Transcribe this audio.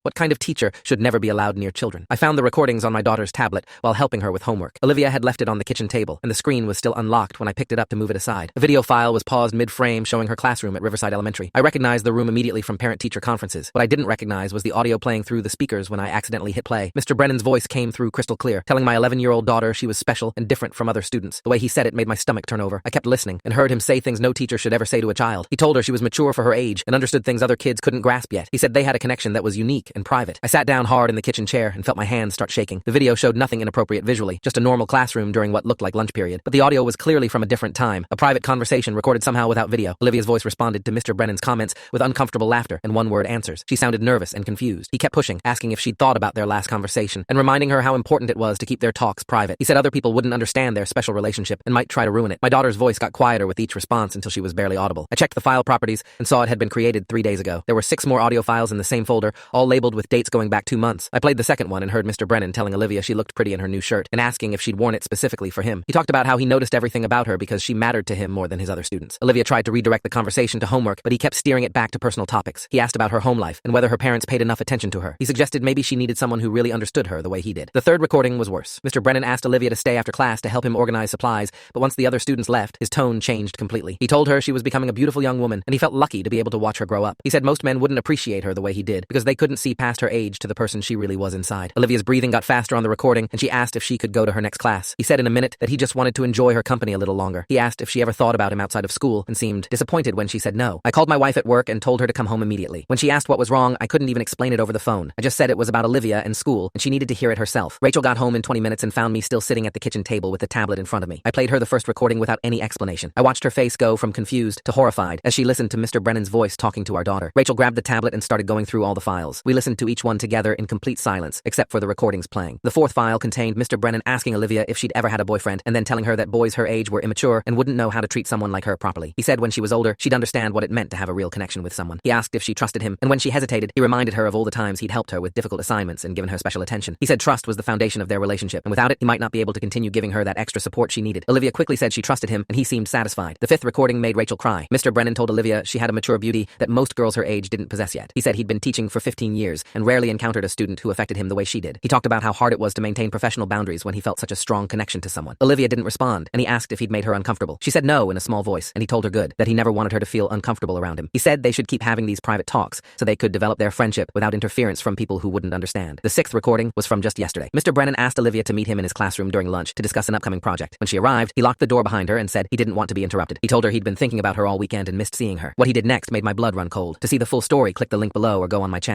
What kind of teacher should never be allowed near children? I found the recordings on my daughter's tablet while helping her with homework. Olivia had left it on the kitchen table, and the screen was still unlocked when I picked it up to move it aside. The video file was paused mid-frame, showing her classroom at Riverside Elementary. I recognized the room immediately from parent-teacher conferences. What I didn't recognize was the audio playing through the speakers when I accidentally hit play. Mr. Brennan's voice came through crystal clear, telling my 11-year-old daughter she was special and different from other students. The way he said it made my stomach turn over. I kept listening and heard him say things no teacher should ever say to a child. He told her she was mature for her age and understood things other kids couldn't grasp yet. He said they had a connection that was unique and private. I sat down hard in the kitchen chair and felt my hands start shaking. The video showed nothing inappropriate visually, just a normal classroom during what looked like lunch period. But the audio was clearly from a different time, a private conversation recorded somehow without video. Olivia's voice responded to Mr. Brennan's comments with uncomfortable laughter and one-word answers. She sounded nervous and confused. He kept pushing, asking if she'd thought about their last conversation and reminding her how important it was to keep their talks private. He said other people wouldn't understand their special relationship and might try to ruin it. My daughter's voice got quieter with each response until she was barely audible. I checked the file properties and saw it had been created 3 days ago. There were 6 more audio files in the same folder, all labeled with dates going back 2 months. I played the second one and heard Mr. Brennan telling Olivia she looked pretty in her new shirt and asking if she'd worn it specifically for him. He talked about how he noticed everything about her because she mattered to him more than his other students. Olivia tried to redirect the conversation to homework, but he kept steering it back to personal topics. He asked about her home life and whether her parents paid enough attention to her. He suggested maybe she needed someone who really understood her the way he did. The third recording was worse. Mr. Brennan asked Olivia to stay after class to help him organize supplies, but once the other students left, his tone changed completely. He told her she was becoming a beautiful young woman, and he felt lucky to be able to watch her grow up. He said most men wouldn't appreciate her the way he did because they couldn't see past her age to the person she really was inside. Olivia's breathing got faster on the recording, and she asked if she could go to her next class. He said in a minute that he just wanted to enjoy her company a little longer. He asked if she ever thought about him outside of school and seemed disappointed when she said no. I called my wife at work and told her to come home immediately. When she asked what was wrong, I couldn't even explain it over the phone. I just said it was about Olivia and school, and she needed to hear it herself. Rachel got home in 20 minutes and found me still sitting at the kitchen table with the tablet in front of me. I played her the first recording without any explanation. I watched her face go from confused to horrified as she listened to Mr. Brennan's voice talking to our daughter. Rachel grabbed the tablet and started going through all the files. We listened to each one together in complete silence, except for the recordings playing. The fourth file contained Mr. Brennan asking Olivia if she'd ever had a boyfriend, and then telling her that boys her age were immature and wouldn't know how to treat someone like her properly. He said when she was older, she'd understand what it meant to have a real connection with someone. He asked if she trusted him, and when she hesitated, he reminded her of all the times he'd helped her with difficult assignments and given her special attention. He said trust was the foundation of their relationship, and without it, he might not be able to continue giving her that extra support she needed. Olivia quickly said she trusted him, and he seemed satisfied. The fifth recording made Rachel cry. Mr. Brennan told Olivia she had a mature beauty that most girls her age didn't possess yet. He said he'd been teaching for 15 years and rarely encountered a student who affected him the way she did. He talked about how hard it was to maintain professional boundaries when he felt such a strong connection to someone. Olivia didn't respond, and he asked if he'd made her uncomfortable. She said no in a small voice, and he told her good, that he never wanted her to feel uncomfortable around him. He said they should keep having these private talks so they could develop their friendship without interference from people who wouldn't understand. The sixth recording was from just yesterday. Mr. Brennan asked Olivia to meet him in his classroom during lunch to discuss an upcoming project. When she arrived, he locked the door behind her and said he didn't want to be interrupted. He told her he'd been thinking about her all weekend and missed seeing her. What he did next made my blood run cold. To see the full story, click the link below or go on my channel.